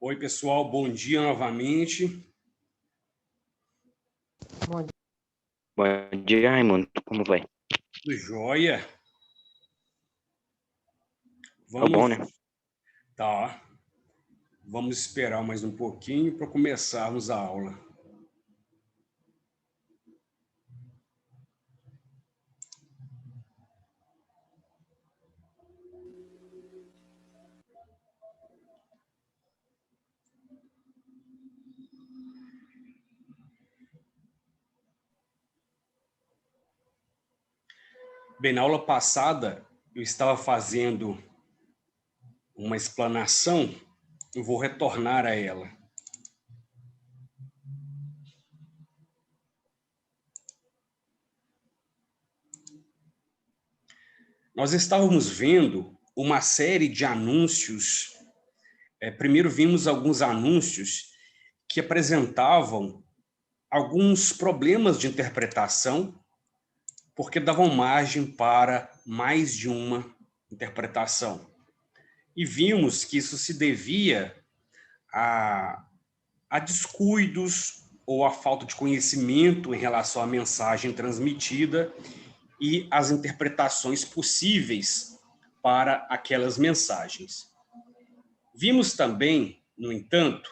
Oi, pessoal, bom dia novamente. Bom dia, Raimundo. Como vai? Tudo jóia? Tá bom, né? Tá. Vamos esperar mais um pouquinho para começarmos a aula. Bem, na aula passada, eu estava fazendo uma explanação, eu vou retornar a ela. Nós estávamos vendo uma série de anúncios. Primeiro vimos alguns anúncios que apresentavam alguns problemas de interpretação, porque davam margem para mais de uma interpretação. E vimos que isso se devia a descuidos ou a falta de conhecimento em relação à mensagem transmitida e as interpretações possíveis para aquelas mensagens. Vimos também, no entanto,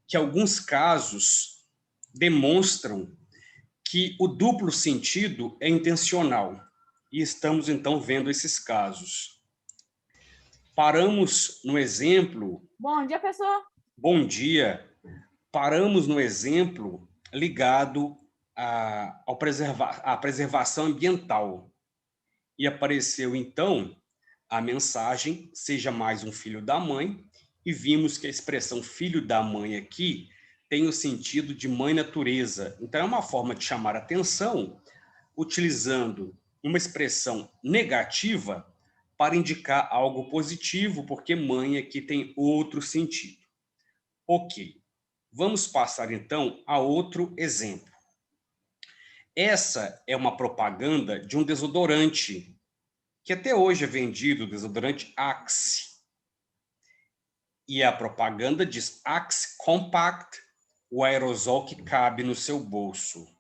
que alguns casos demonstram que o duplo sentido é intencional. E estamos, então, vendo esses casos. Paramos no exemplo... Bom dia, pessoal. Bom dia. Paramos no exemplo ligado à preservação ambiental. E apareceu, então, a mensagem seja mais um filho da mãe, e vimos que a expressão filho da mãe aqui tem o sentido de mãe natureza. Então, é uma forma de chamar atenção, utilizando uma expressão negativa para indicar algo positivo, porque mãe aqui tem outro sentido. Ok. Vamos passar, então, a outro exemplo. Essa é uma propaganda de um desodorante, que até hoje é vendido, o desodorante Axe. E a propaganda diz Axe Compact, o aerosol que cabe no seu bolso.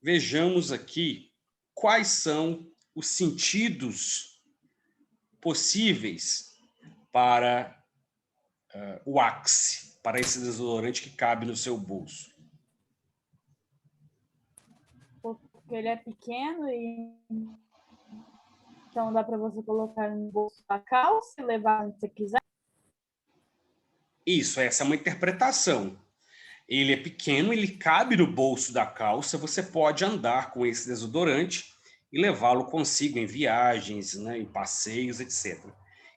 Vejamos aqui quais são os sentidos possíveis para o Axe, para esse desodorante que cabe no seu bolso. Porque ele é pequeno e então dá para você colocar no bolso da calça e levar onde você quiser. Isso, essa é uma interpretação. Ele é pequeno, ele cabe no bolso da calça, você pode andar com esse desodorante e levá-lo consigo em viagens, né, em passeios, etc.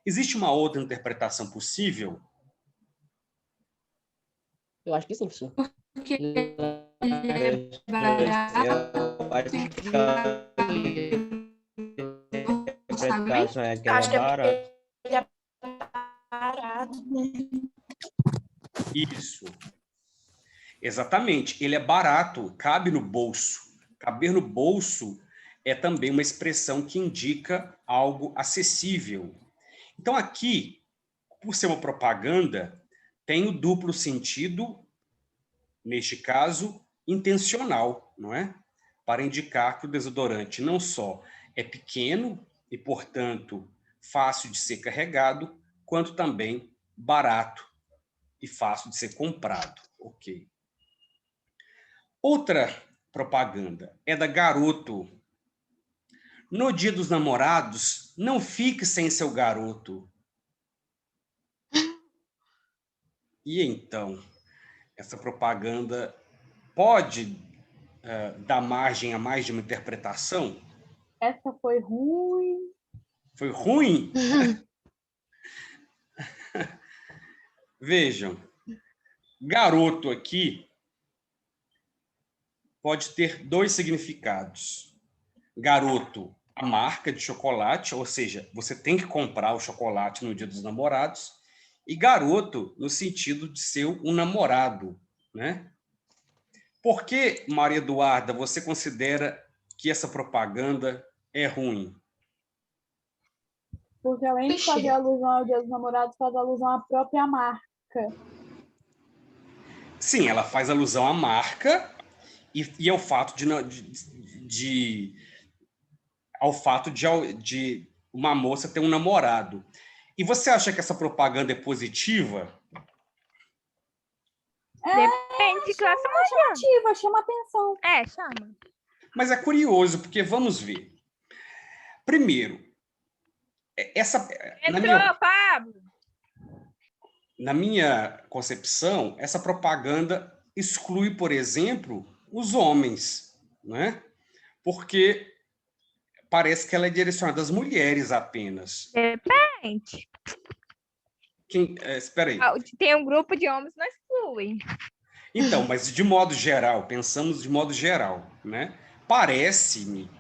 Existe uma outra interpretação possível? Eu acho que sim, sim. Porque é barato e Interpretação é que acho é que é barato. ele é barato, né? Isso. Exatamente. Ele é barato, cabe no bolso. Caber no bolso é também uma expressão que indica algo acessível. Então, aqui, por ser uma propaganda, tem o duplo sentido, neste caso, intencional, não é? Para indicar que o desodorante não só é pequeno e, portanto, fácil de ser carregado, quanto também barato e fácil de ser comprado. Ok. Outra propaganda é da Garoto. No Dia dos Namorados, não fique sem seu garoto. E então, essa propaganda pode dar margem a mais de uma interpretação? Essa foi ruim. Foi ruim? Vejam, garoto aqui pode ter dois significados. Garoto, a marca de chocolate, ou seja, você tem que comprar o chocolate no Dia dos Namorados, e garoto no sentido de ser um namorado, né? Por que, Maria Eduarda, você considera que essa propaganda é ruim? Porque além de fazer alusão ao Dia dos Namorados, faz alusão à própria marca. Sim, ela faz alusão à marca e ao fato de uma moça ter um namorado. E você acha que essa propaganda é positiva? Depende de classe Chamativa, chama atenção. chama. Mas é curioso, porque vamos ver. Primeiro, Pablo! Na minha concepção, essa propaganda exclui, por exemplo, os homens, né? Porque parece que ela é direcionada às mulheres apenas. Depende. Espera aí. Tem um grupo de homens que não exclui. Então, mas de modo geral, pensamos de modo geral, né? Parece-me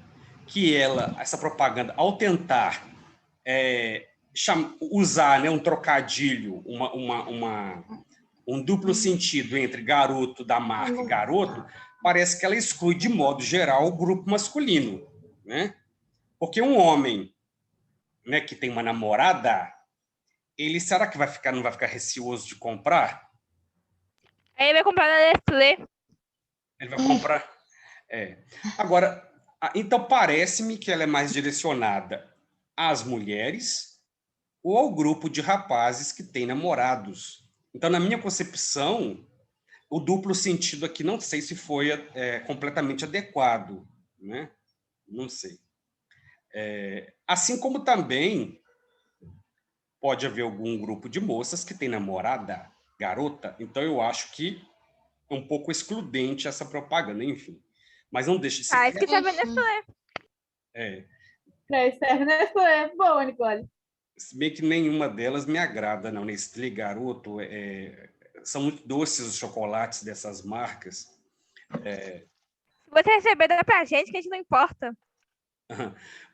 que essa propaganda, ao tentar usar, né, um trocadilho, um duplo sentido entre garoto da marca e garoto, parece que ela exclui de modo geral o grupo masculino, né? Porque um homem, né, que tem uma namorada, será que não vai ficar receoso de comprar? Aí ele vai comprar na Nestlé. Ele vai comprar. Agora, então parece-me que ela é mais direcionada às mulheres ou ao grupo de rapazes que têm namorados. Então, na minha concepção, o duplo sentido aqui não sei se foi completamente adequado, né? Não sei. Assim como também pode haver algum grupo de moças que tem namorada, garota, então eu acho que é um pouco excludente essa propaganda, enfim. Mas não deixa de ser... Que sabe Nestlé. É boa, Nicole. Se bem que nenhuma delas me agrada, não. Nestlé, garoto, são muito doces os chocolates dessas marcas. Se você receber, dá pra gente, que a gente não importa.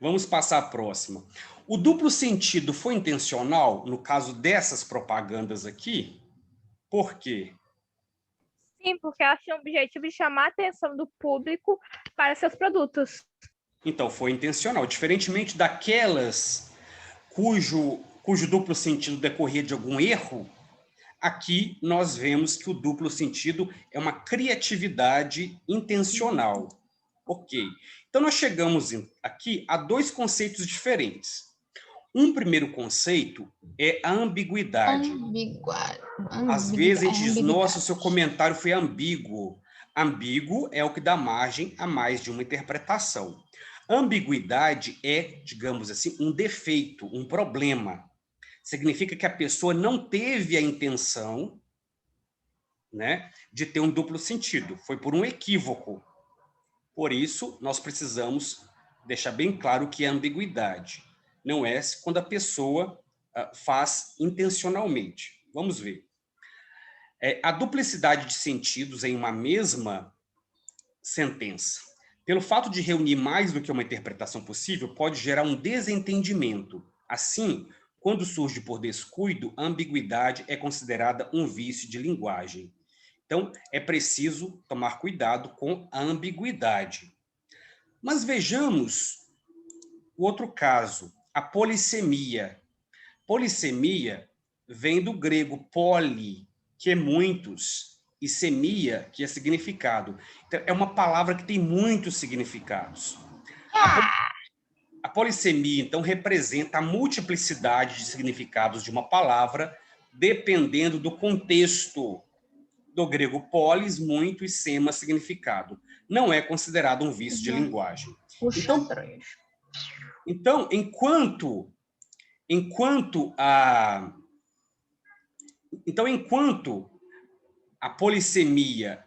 Vamos passar a próxima. O duplo sentido foi intencional no caso dessas propagandas aqui? Por quê? Sim, porque ela tinha o objetivo de chamar a atenção do público para seus produtos. Então, foi intencional. Diferentemente daquelas cujo duplo sentido decorria de algum erro, aqui nós vemos que o duplo sentido é uma criatividade intencional. Ok. Então, nós chegamos aqui a dois conceitos diferentes. Um primeiro conceito é a ambiguidade. Às vezes a gente diz, nossa, o seu comentário foi ambíguo. Ambíguo é o que dá margem a mais de uma interpretação. Ambiguidade é, digamos assim, um defeito, um problema. Significa que a pessoa não teve a intenção, né, de ter um duplo sentido. Foi por um equívoco. Por isso, nós precisamos deixar bem claro que é ambiguidade. Não é quando a pessoa faz intencionalmente. Vamos ver. A duplicidade de sentidos em uma mesma sentença, pelo fato de reunir mais do que uma interpretação possível, pode gerar um desentendimento. Assim, quando surge por descuido, a ambiguidade é considerada um vício de linguagem. Então, é preciso tomar cuidado com a ambiguidade. Mas vejamos o outro caso, a polissemia. Polissemia vem do grego poli, que é muitos, e semia, que é significado. Então, é uma palavra que tem muitos significados. A polissemia, então, representa a multiplicidade de significados de uma palavra, dependendo do contexto. Do grego polis, muito, e sema, significado. Não é considerado um vício de linguagem. Então, enquanto a polissemia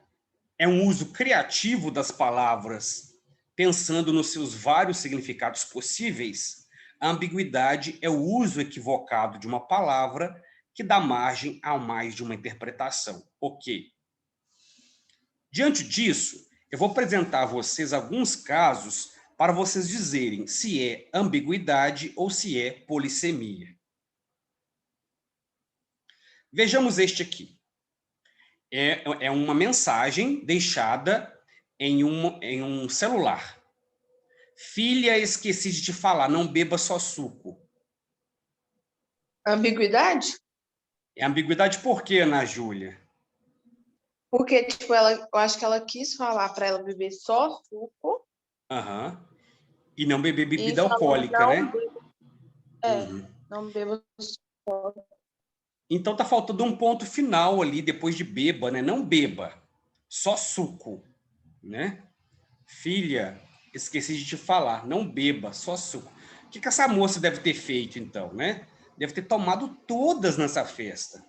é um uso criativo das palavras, pensando nos seus vários significados possíveis, a ambiguidade é o uso equivocado de uma palavra que dá margem a mais de uma interpretação. Ok. Diante disso, eu vou apresentar a vocês alguns casos para vocês dizerem se é ambiguidade ou se é polissemia. Vejamos este aqui. É uma mensagem deixada em um celular. Filha, esqueci de te falar, não beba só suco. Ambiguidade? É ambiguidade por quê, Ana Júlia? Porque, tipo, eu acho que ela quis falar para ela beber só suco. Aham. E não beber bebida falou, alcoólica, não né? beba- não beba Então tá faltando um ponto final ali, depois de beba, né? Não beba, só suco, né? Filha, esqueci de te falar, não beba, só suco. O que essa moça deve ter feito, então, né? Deve ter tomado todas nessa festa.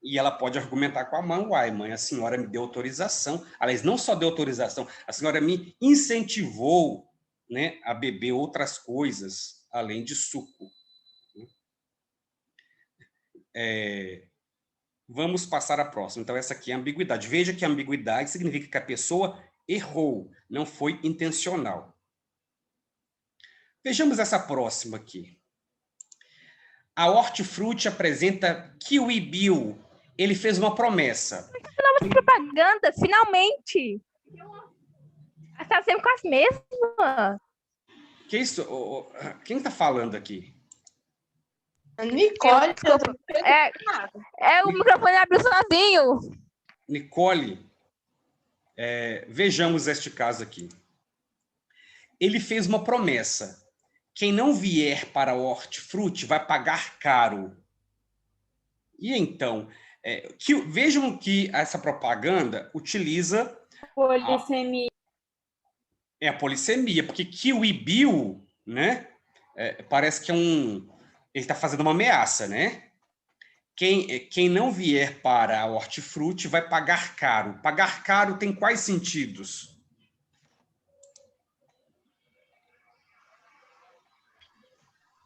E ela pode argumentar com a mãe, uai, mãe, a senhora me deu autorização. Aliás, não só deu autorização, a senhora me incentivou, né, a beber outras coisas, além de suco. Vamos passar à próxima. Então, essa aqui é a ambiguidade. Veja que a ambiguidade significa que a pessoa errou, não foi intencional. Vejamos essa próxima aqui. A Hortifruti apresenta Kiwi Bill. Ele fez uma promessa. Novas propagandas, finalmente! Está sempre com as mesmas. Que isso? Quem está falando aqui? Nicole. O microfone abriu sozinho. Nicole, vejamos este caso aqui. Ele fez uma promessa. Quem não vier para o Hortifruti vai pagar caro. E então, vejam que essa propaganda utiliza Polissemia. a polissemia, porque Kiwi Bill, né? Parece que ele está fazendo uma ameaça, né? Quem não vier para a Hortifruti vai pagar caro. Pagar caro tem quais sentidos?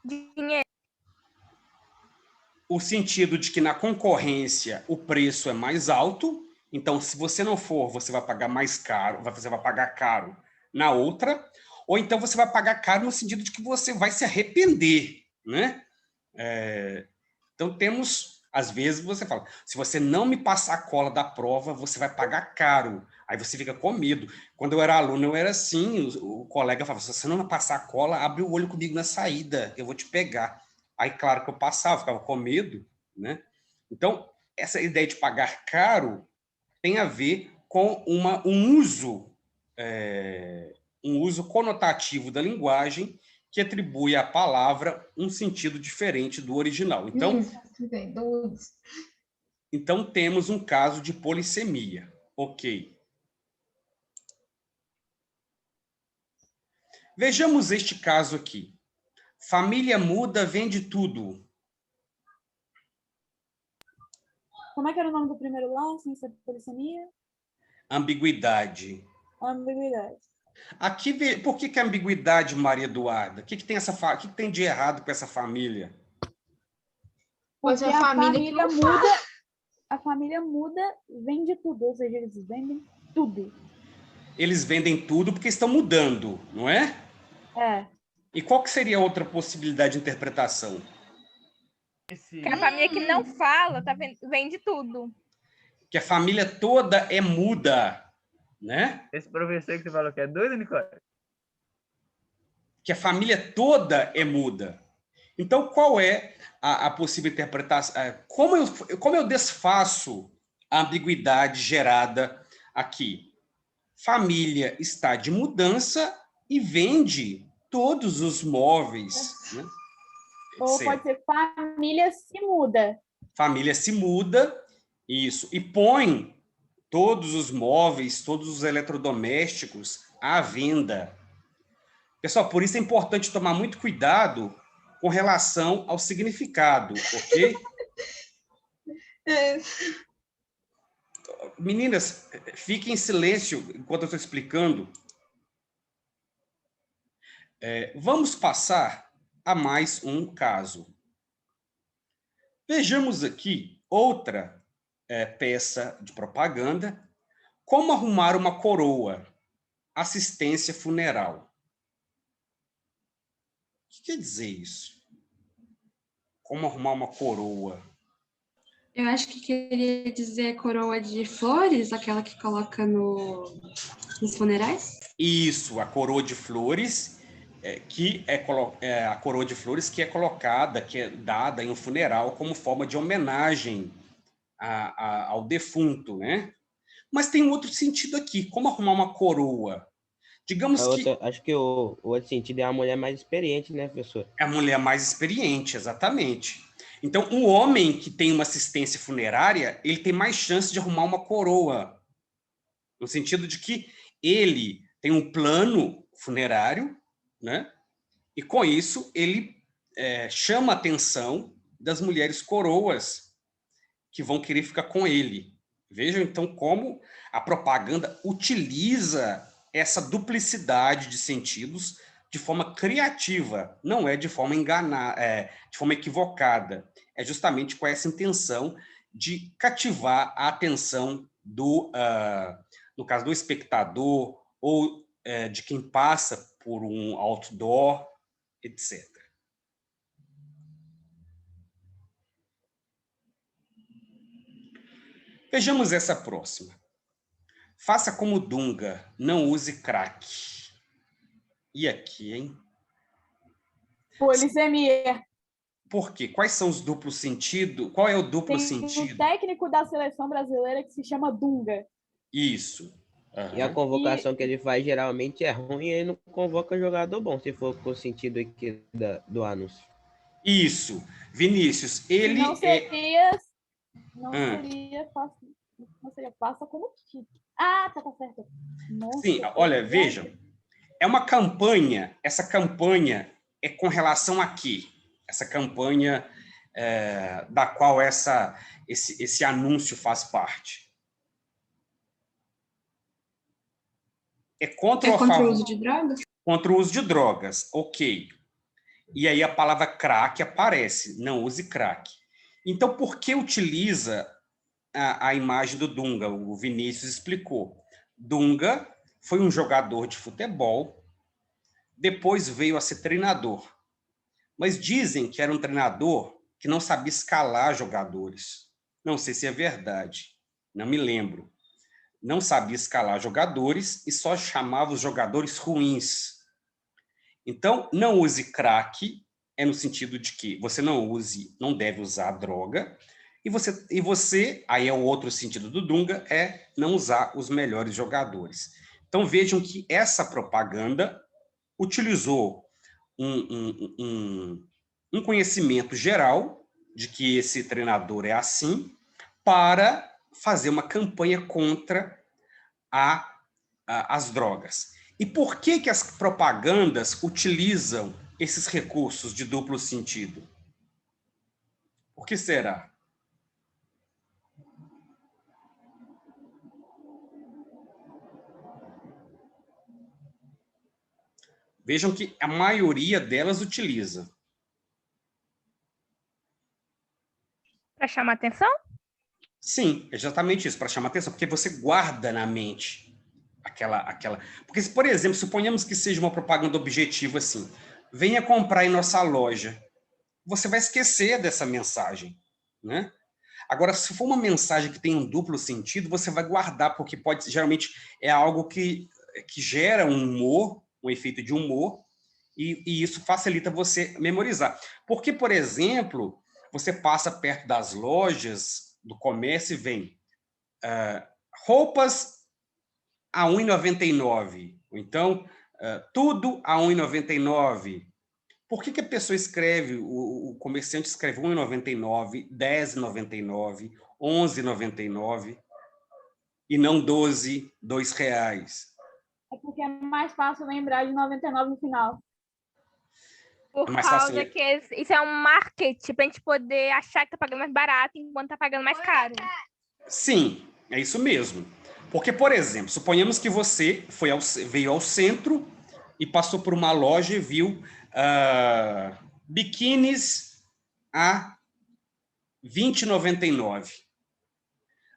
Dinheiro. O sentido de que na concorrência o preço é mais alto, então se você não for, você vai pagar mais caro, você vai pagar caro na outra, ou então você vai pagar caro no sentido de que você vai se arrepender, né? Então temos, às vezes você fala, se você não me passar a cola da prova, você vai pagar caro. Aí você fica com medo. Quando eu era aluno, eu era assim, o colega falava, se você não me passar a cola, abre o olho comigo na saída, eu vou te pegar. Aí, claro que eu passava, ficava com medo, né? Então, essa ideia de pagar caro tem a ver com um uso conotativo da linguagem que atribui à palavra um sentido diferente do original. Então temos um caso de polissemia. Ok. Vejamos este caso aqui. Família muda, vende tudo. Como é que era o nome do primeiro lá, sem ser polissemia? Ambiguidade. Ambiguidade. Aqui, por que a ambiguidade, Maria Eduarda? O que tem de errado com essa família? Porque a família muda, a família muda, vende tudo, ou seja, eles vendem tudo. Eles vendem tudo porque estão mudando, não é? É. E qual que seria a outra possibilidade de interpretação? Que a família que não fala vende tudo. Que a família toda é muda, né? Esse professor que você falou que é doido, Nicole? Que a família toda é muda. Então, qual é a possível interpretação? Como eu desfaço a ambiguidade gerada aqui? Família está de mudança e vende todos os móveis, né? Ou pode ser família se muda. Família se muda, isso, e põe todos os móveis, todos os eletrodomésticos à venda. Pessoal, por isso é importante tomar muito cuidado com relação ao significado, ok? Meninas, fiquem em silêncio enquanto eu estou explicando. Vamos passar a mais um caso. Vejamos aqui outra peça de propaganda. Como arrumar uma coroa? Assistência funeral. O que quer dizer isso? Como arrumar uma coroa? Eu acho que queria dizer coroa de flores, aquela que coloca nos funerais. Isso, a coroa de flores, a coroa de flores que é colocada, que é dada em um funeral como forma de homenagem ao defunto, né? Mas tem um outro sentido aqui. Como arrumar uma coroa? Digamos que Acho que o outro sentido é a mulher mais experiente, né, professor? é a mulher mais experiente, exatamente. Então, um homem que tem uma assistência funerária, ele tem mais chance de arrumar uma coroa, no sentido de que ele tem um plano funerário, né? E com isso ele chama a atenção das mulheres coroas que vão querer ficar com ele. Vejam então como a propaganda utiliza essa duplicidade de sentidos de forma criativa, não é de forma de forma equivocada. É justamente com essa intenção de cativar a atenção no caso do espectador ou de quem passa por um outdoor, etc. Vejamos essa próxima. Faça como Dunga, não use crack. E aqui, hein? Polissemia. Por quê? Quais são os duplos sentidos? Qual é o duplo Tem sentido? um técnico da seleção brasileira que se chama Dunga. Isso. E a convocação que ele faz geralmente é ruim e ele não convoca jogador bom, se for com o sentido aqui do anúncio. Isso. Vinícius, ele não seria, faça como título. Ah, tá certo. Nossa, sim, olha, vejam. É uma campanha, essa campanha é com relação a quê? Essa campanha da qual esse anúncio faz parte. É contra o uso de drogas? Contra o uso de drogas, ok. E aí a palavra crack aparece, não use crack. Então, por que utiliza a imagem do Dunga? O Vinícius explicou. Dunga foi um jogador de futebol, depois veio a ser treinador. Mas dizem que era um treinador que não sabia escalar jogadores. Não sei se é verdade, não me lembro. Não sabia escalar jogadores e só chamava os jogadores ruins. Então, não use crack, é no sentido de que você não deve usar droga, e você, aí é o outro sentido do Dunga, é não usar os melhores jogadores. Então, vejam que essa propaganda utilizou um conhecimento geral de que esse treinador é assim, para fazer uma campanha contra as drogas. E por que as propagandas utilizam esses recursos de duplo sentido? Por que será? Vejam que a maioria delas utiliza. Para chamar atenção? Sim, exatamente isso, para chamar atenção, porque você guarda na mente aquela... Porque, por exemplo, suponhamos que seja uma propaganda objetiva assim, venha comprar em nossa loja, você vai esquecer dessa mensagem, né? Agora, se for uma mensagem que tem um duplo sentido, você vai guardar, porque geralmente é algo que gera um humor, um efeito de humor, e isso facilita você memorizar. Porque, por exemplo, você passa perto das lojas do comércio e vem roupas a R$ 1,99, ou então tudo a R$ 1,99. Por que a pessoa escreve, o comerciante escreve R$ 1,99, R$ 10,99, R$ 11,99 e não R$ 12, R$ 2,00? É porque é mais fácil lembrar de 99 no final. Por causa que isso é um marketing, para a gente poder achar que tá pagando mais barato enquanto tá pagando mais caro. Sim, é isso mesmo. Porque, por exemplo, suponhamos que você veio ao centro e passou por uma loja e viu biquínis a R$ 20,99.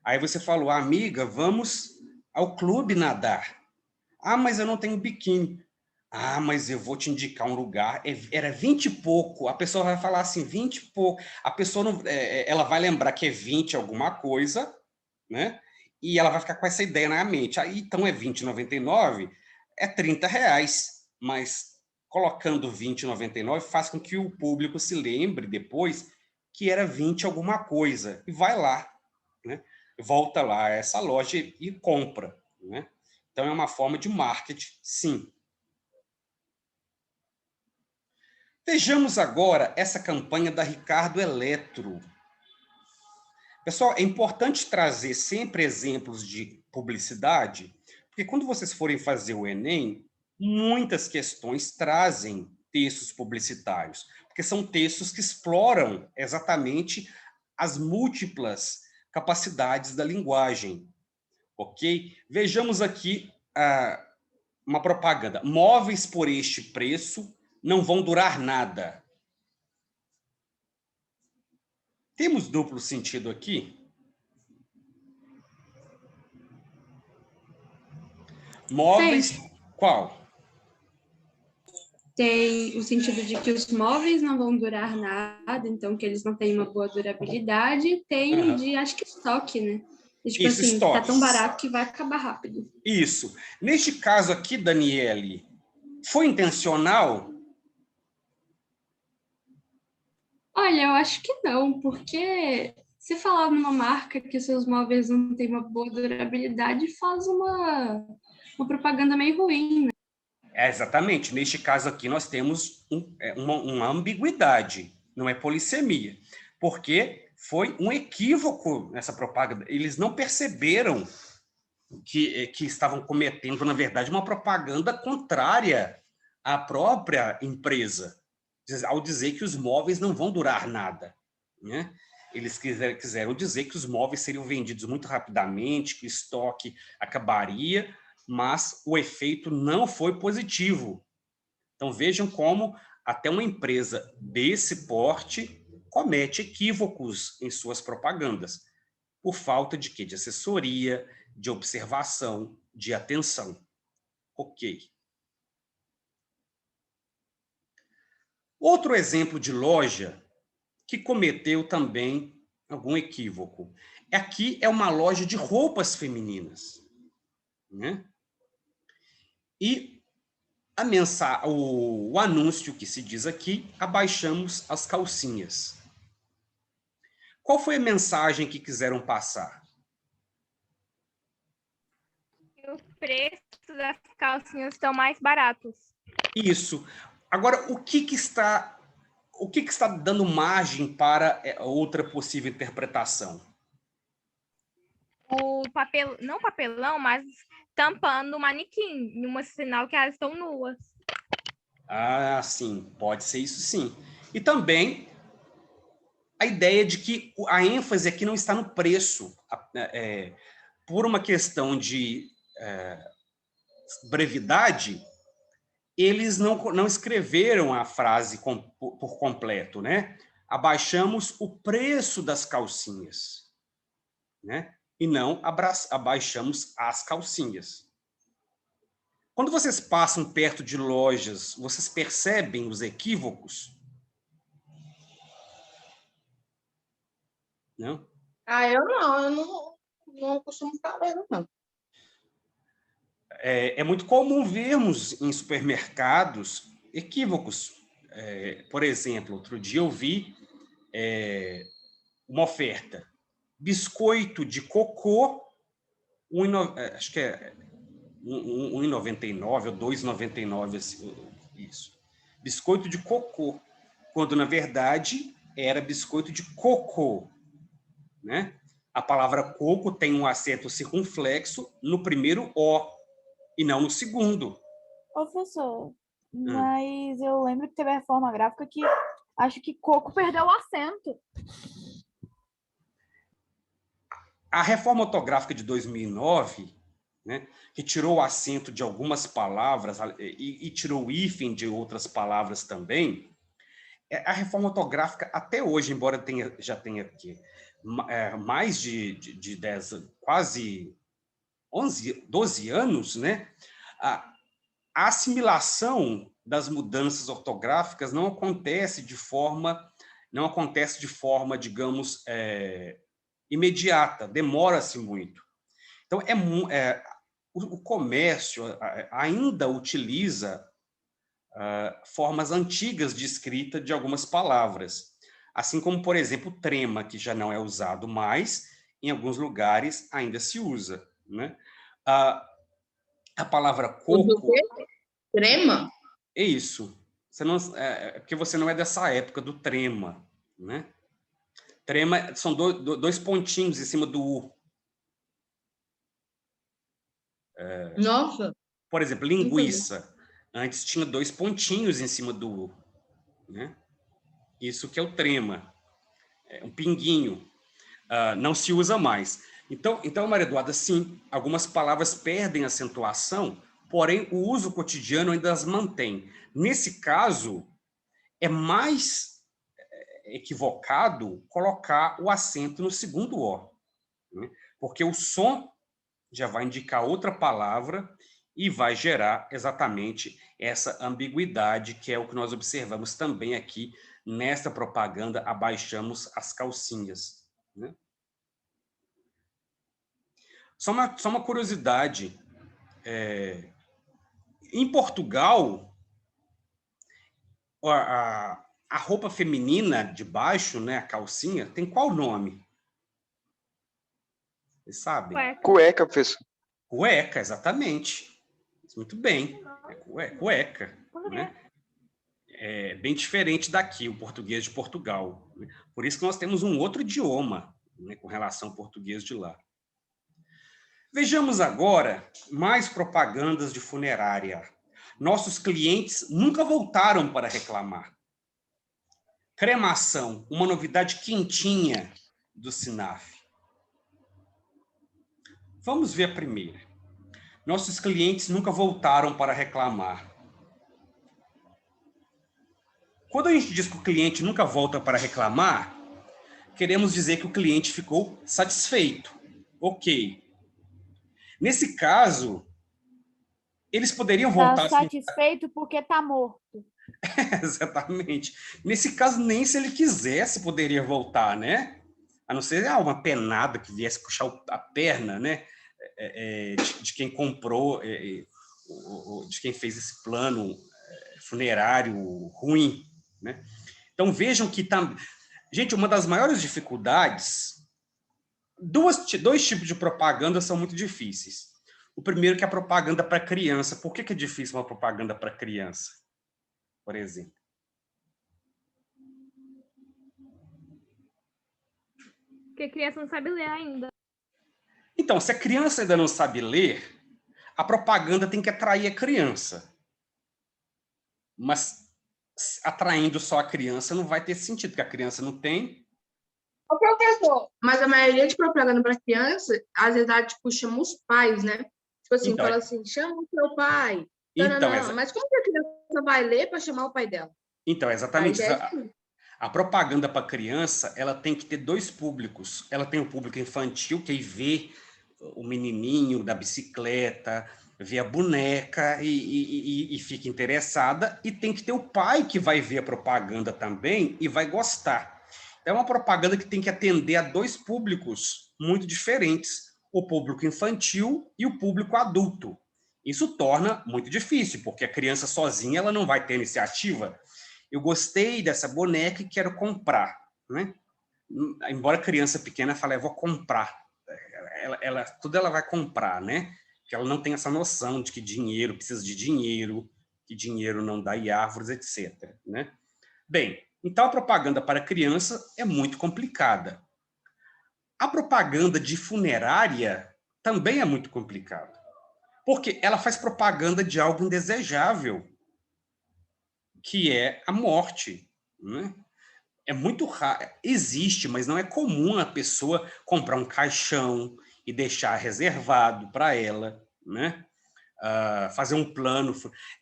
Aí você falou, amiga, vamos ao clube nadar. Ah, mas eu não tenho biquíni. Ah, mas eu vou te indicar um lugar. Era 20 e pouco. A pessoa vai falar assim, 20 e pouco. A pessoa não, ela vai lembrar que é 20 alguma coisa, né? E ela vai ficar com essa ideia na mente. Aí, então é R$ 20,99, é R$ 30. Mas colocando 20,99 faz com que o público se lembre depois que era 20 alguma coisa, e vai lá, né? Volta lá a essa loja e compra, né? Então, é uma forma de marketing, sim. Vejamos agora essa campanha da Ricardo Eletro. Pessoal, é importante trazer sempre exemplos de publicidade, porque quando vocês forem fazer o Enem, muitas questões trazem textos publicitários, porque são textos que exploram exatamente as múltiplas capacidades da linguagem, ok? Vejamos aqui uma propaganda. Móveis por este preço não vão durar nada. Temos duplo sentido aqui? Móveis, qual? Tem o sentido de que os móveis não vão durar nada, então que eles não têm uma boa durabilidade. Tem de, acho que estoque, né? E, tipo Isso, assim, estoque. tá tão barato que vai acabar rápido. Isso. Neste caso aqui, Daniele, foi intencional? Olha, eu acho que não, porque se falar numa marca que seus móveis não têm uma boa durabilidade, faz uma propaganda meio ruim, né? Exatamente. Neste caso aqui, nós temos uma ambiguidade, não é polissemia, porque foi um equívoco nessa propaganda. Eles não perceberam que estavam cometendo, na verdade, uma propaganda contrária à própria empresa, ao dizer que os móveis não vão durar nada, né? Eles quiseram dizer que os móveis seriam vendidos muito rapidamente, que o estoque acabaria, mas o efeito não foi positivo. Então, vejam como até uma empresa desse porte comete equívocos em suas propagandas, por falta de quê? De assessoria, de observação, de atenção. Ok. Outro exemplo de loja que cometeu também algum equívoco. Aqui é uma loja de roupas femininas, né? E o anúncio que se diz aqui, abaixamos as calcinhas. Qual foi a mensagem que quiseram passar? O preço das calcinhas estão mais baratos. Isso. Agora, o que está dando margem para outra possível interpretação? O papel, não papelão, mas tampando o manequim, num sinal que elas estão nuas. Ah, sim, pode ser isso sim. E também a ideia de que a ênfase aqui não está no preço, por uma questão de brevidade, eles não escreveram a frase por completo, né? Abaixamos o preço das calcinhas, né? E não abaixamos as calcinhas. Quando vocês passam perto de lojas, vocês percebem os equívocos? Não? Eu não costumo ficar vendo, não. É muito comum vermos em supermercados equívocos. Por exemplo, outro dia eu vi uma oferta. Biscoito de cocô, acho que é 1,99 ou 2,99, isso. Biscoito de cocô, quando, na verdade, era biscoito de cocô, né? A palavra coco tem um acento circunflexo no primeiro O e não no segundo. Professor, mas eu lembro que teve a reforma gráfica que acho que coco perdeu o acento. A reforma ortográfica de 2009, né, que tirou o acento de algumas palavras e tirou o hífen de outras palavras também, a reforma ortográfica até hoje, embora já tenha aqui, mais de 10, quase 12 anos, né, a assimilação das mudanças ortográficas não acontece de forma, digamos, imediata, demora-se muito. Então, o comércio ainda utiliza formas antigas de escrita de algumas palavras, assim como, por exemplo, trema, que já não é usado mais, em alguns lugares ainda se usa, né? A palavra O do coco quê? Trema? é isso. Você não, porque você não é dessa época do trema, né? Trema são dois pontinhos em cima do U. Nossa, Por exemplo, nunca vi. linguiça. Antes tinha 2 pontinhos em cima do U, né? Isso que é o trema. É um pinguinho. Não se usa mais. Então, Maria Eduarda, sim, algumas palavras perdem acentuação, porém o uso cotidiano ainda as mantém. Nesse caso, é mais equivocado colocar o acento no segundo O, né? Porque o som já vai indicar outra palavra e vai gerar exatamente essa ambiguidade, que é o que nós observamos também aqui nesta propaganda Abaixamos as Calcinhas, né? Só uma curiosidade, em Portugal, a roupa feminina de baixo, né, a calcinha, tem qual nome? Vocês sabem? Cueca, professor. Cueca, exatamente. Muito bem. Cueca, né? É bem diferente daqui, o português de Portugal, né? Por isso que nós temos um outro idioma, né, com relação ao português de lá. Vejamos agora mais propagandas de funerária. Nossos clientes nunca voltaram para reclamar. Cremação, uma novidade quentinha do Sinaf. Vamos ver a primeira. Nossos clientes nunca voltaram para reclamar. Quando a gente diz que o cliente nunca volta para reclamar, queremos dizer que o cliente ficou satisfeito. Ok. Nesse caso, eles poderiam voltar... Tá satisfeito porque tá morto. Exatamente. Nesse caso, nem se ele quisesse poderia voltar, né? A não ser uma penada que viesse puxar a perna, né? De quem comprou, de quem fez esse plano funerário ruim, né? Então, vejam que... Gente, uma das maiores dificuldades... Dois tipos de propaganda são muito difíceis. O primeiro que é a propaganda para criança. Por que é difícil uma propaganda para criança, por exemplo? Porque a criança não sabe ler ainda. Então, se a criança ainda não sabe ler, a propaganda tem que atrair a criança. Mas atraindo só a criança não vai ter sentido, porque a criança não tem... Ô, professor, mas a maioria de propaganda para criança, às vezes, ela, tipo, chama os pais, né? Tipo assim, Então, fala assim, chama o seu pai. Então, Mas como que a criança vai ler para chamar o pai dela? Então, exatamente. A ideia é assim. A propaganda para criança, ela tem que ter dois públicos. Ela tem o público infantil, que aí vê o menininho da bicicleta, vê a boneca e fica interessada, e tem que ter o pai que vai ver a propaganda também e vai gostar. É uma propaganda que tem que atender a dois públicos muito diferentes, o público infantil e o público adulto. Isso torna muito difícil, porque a criança sozinha ela não vai ter iniciativa. Eu gostei dessa boneca e quero comprar, né? Embora a criança pequena fale, eu vou comprar. Tudo ela vai comprar, né? Porque ela não tem essa noção de que dinheiro precisa de dinheiro, que dinheiro não dá em árvores, etc, né? Bem, então a propaganda para criança é muito complicada. A propaganda de funerária também é muito complicada, porque ela faz propaganda de algo indesejável, que é a morte, né? É muito raro, existe, mas não é comum a pessoa comprar um caixão e deixar reservado para ela, né? Fazer um plano.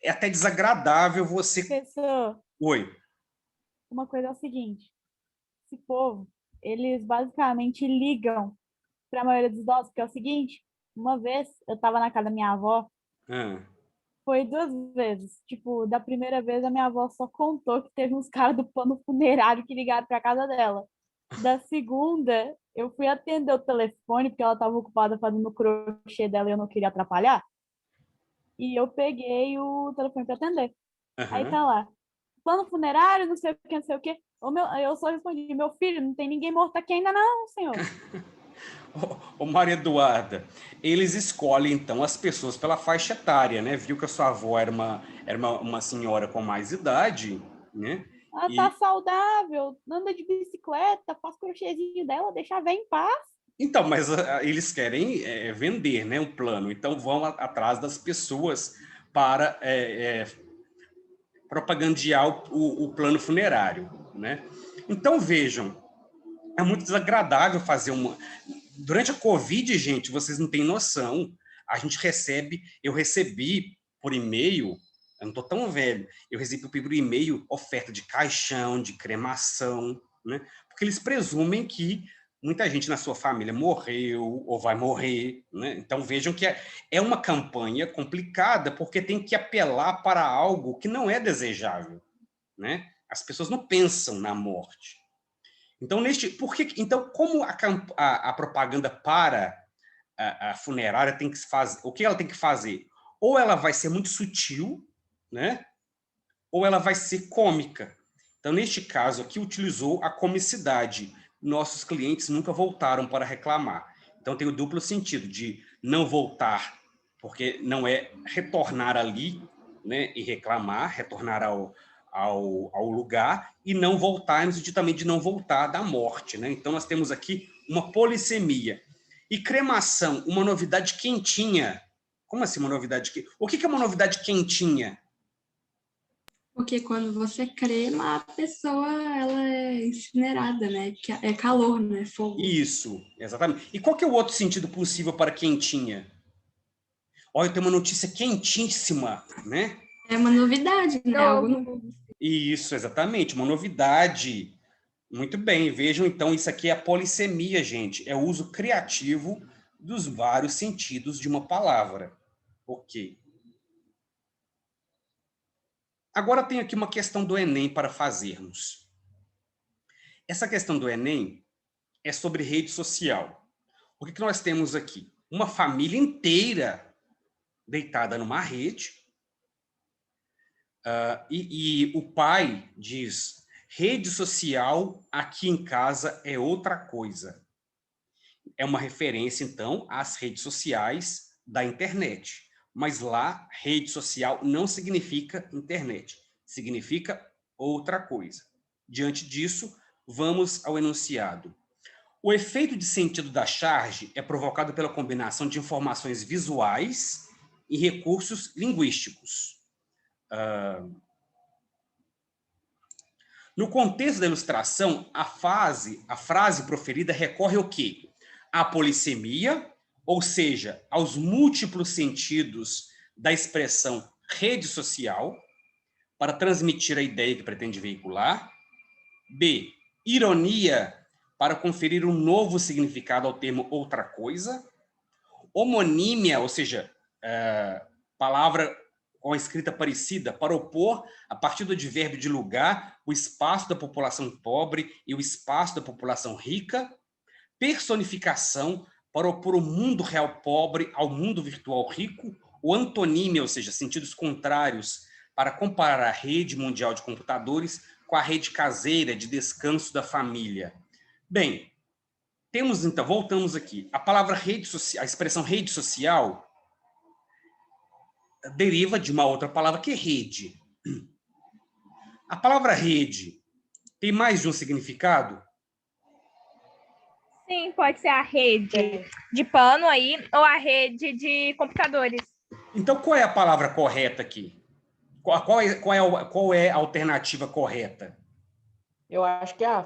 É até desagradável você... Professor, Oi. uma coisa é o seguinte, esse povo, eles basicamente ligam para a maioria dos idosos, porque é o seguinte, uma vez eu estava na casa da minha avó, foi 2 vezes. Tipo, da primeira vez a minha avó só contou que teve uns caras do plano funerário que ligaram para casa dela. Da segunda, eu fui atender o telefone porque ela estava ocupada fazendo o crochê dela e eu não queria atrapalhar. E eu peguei o telefone para atender. Aí tá lá, plano funerário, não sei o que, não sei o que. Eu só respondi, meu filho, não tem ninguém morto aqui ainda não, senhor. Ô, Maria Eduarda, eles escolhem, então, as pessoas pela faixa etária, né? Viu que a sua avó era uma senhora com mais idade, né? Ela tá saudável, anda de bicicleta, faz crochêzinho dela, deixa a véia em paz. Então, mas eles querem vender, né, um plano. Então, vão atrás das pessoas para propagandear o plano funerário, né? Então, vejam, é muito desagradável fazer uma... Durante a Covid, gente, vocês não têm noção. Eu recebi por e-mail, eu não estou tão velho, eu recebi por e-mail oferta de caixão, de cremação, né? Porque eles presumem que muita gente na sua família morreu ou vai morrer, né? Então vejam que é uma campanha complicada porque tem que apelar para algo que não é desejável, né? As pessoas não pensam na morte. Então, então como a propaganda para a funerária tem que se fazer, o que ela tem que fazer? Ou ela vai ser muito sutil, né? Ou ela vai ser cômica. Então, neste caso aqui, utilizou a comicidade. Nossos clientes nunca voltaram para reclamar. Então, tem o duplo sentido de não voltar, porque não é retornar ali, né, e reclamar, retornar ao lugar, e não voltar, no sentido também de não voltar da morte, né? Então, nós temos aqui uma polissemia. E cremação, uma novidade quentinha. Como assim uma novidade quentinha? O que é uma novidade quentinha? Porque quando você crema, a pessoa ela é incinerada, né? Que é calor, né? Fogo. Isso, exatamente. E qual que é o outro sentido possível para quentinha? Olha, eu tenho uma notícia quentíssima, né? É uma novidade, né? Algo Novo. novo. Isso, exatamente, uma novidade. Muito bem, vejam então, isso aqui é a polissemia, gente. É o uso criativo dos vários sentidos de uma palavra. Ok. Agora tem aqui uma questão do Enem para fazermos. Essa questão do Enem é sobre rede social. O que nós temos aqui? Uma família inteira deitada numa rede, e o pai diz, rede social aqui em casa é outra coisa. É uma referência, então, às redes sociais da internet. Mas lá, rede social não significa internet, significa outra coisa. Diante disso, vamos ao enunciado. O efeito de sentido da charge é provocado pela combinação de informações visuais e recursos linguísticos. No contexto da ilustração, a frase proferida recorre ao quê? À polissemia, ou seja, aos múltiplos sentidos da expressão rede social, para transmitir a ideia que pretende veicular. B. Ironia, para conferir um novo significado ao termo outra coisa. Homonímia, ou seja, palavra com a escrita parecida, para opor, a partir do advérbio de lugar, o espaço da população pobre e o espaço da população rica. Personificação, para opor o mundo real pobre ao mundo virtual rico. O antonímia, ou seja, sentidos contrários, para comparar a rede mundial de computadores com a rede caseira de descanso da família. Bem, temos então, voltamos aqui, a palavra rede social, a expressão rede social deriva de uma outra palavra que é rede. A palavra rede tem mais de um significado? Sim, pode ser a rede de pano aí ou a rede de computadores. Então, qual é a palavra correta aqui? Qual é a alternativa correta? Eu acho que é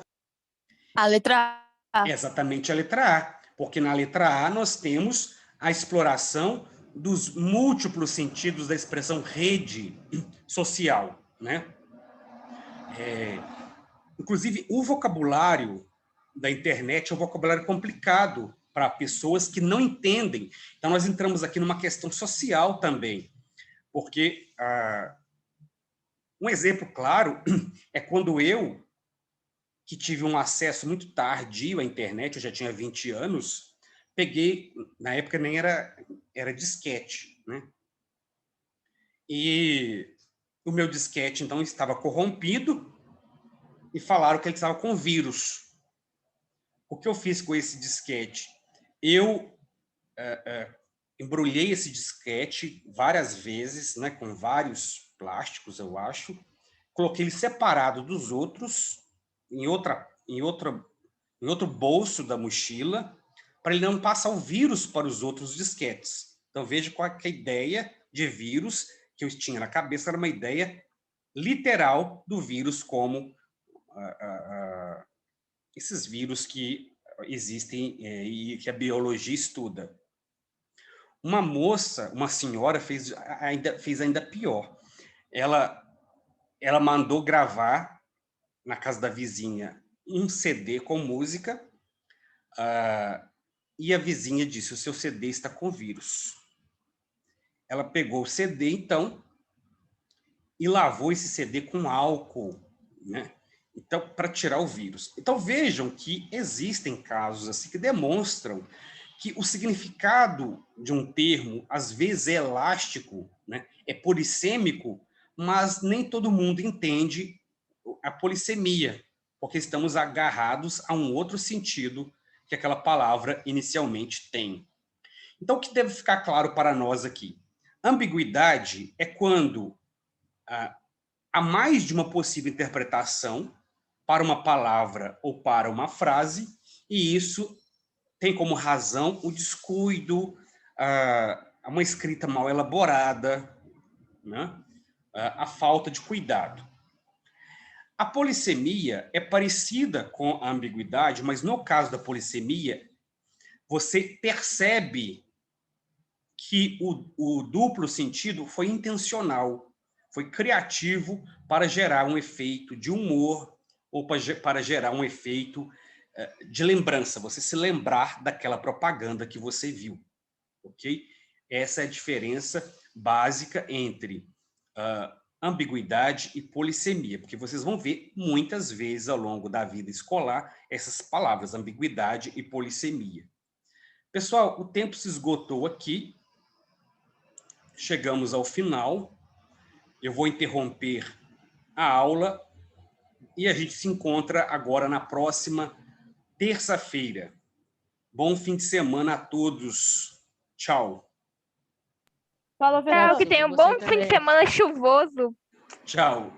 A letra A. Exatamente a letra A, porque na letra A nós temos a exploração dos múltiplos sentidos da expressão rede social, né? Inclusive, o vocabulário da internet é um vocabulário complicado para pessoas que não entendem. Então, nós entramos aqui numa questão social também, porque um exemplo claro é quando eu, que tive um acesso muito tardio à internet, eu já tinha 20 anos, peguei, na época nem era disquete, né? E o meu disquete, então, estava corrompido e falaram que ele estava com vírus. O que eu fiz com esse disquete? Eu embrulhei esse disquete várias vezes, né, com vários plásticos, eu acho. Coloquei ele separado dos outros, em outro bolso da mochila, para ele não passar o vírus para os outros disquetes. Então, veja qual é a ideia de vírus que eu tinha na cabeça, era uma ideia literal do vírus, como esses vírus que existem e que a biologia estuda. Uma senhora fez ainda pior. Ela mandou gravar na casa da vizinha um CD com música, e a vizinha disse: o seu CD está com vírus. Ela pegou o CD, então, e lavou esse CD com álcool, né? Então, para tirar o vírus. Então, vejam que existem casos assim que demonstram que o significado de um termo, às vezes, é elástico, né? É polissêmico, mas nem todo mundo entende a polissemia, porque estamos agarrados a um outro sentido que aquela palavra inicialmente tem. Então, o que deve ficar claro para nós aqui? Ambiguidade é quando há mais de uma possível interpretação para uma palavra ou para uma frase, e isso tem como razão o descuido, uma escrita mal elaborada, né? A falta de cuidado. A polissemia é parecida com a ambiguidade, mas no caso da polissemia, você percebe que o duplo sentido foi intencional, foi criativo para gerar um efeito de humor ou para gerar um efeito de lembrança, você se lembrar daquela propaganda que você viu, ok? Essa é a diferença básica entre ambiguidade e polissemia, porque vocês vão ver muitas vezes ao longo da vida escolar essas palavras, ambiguidade e polissemia. Pessoal, o tempo se esgotou aqui, chegamos ao final, eu vou interromper a aula e a gente se encontra agora na próxima terça-feira. Bom fim de semana a todos. Tchau. Falou, Tchau, que tenha um bom fim de semana chuvoso. Tchau.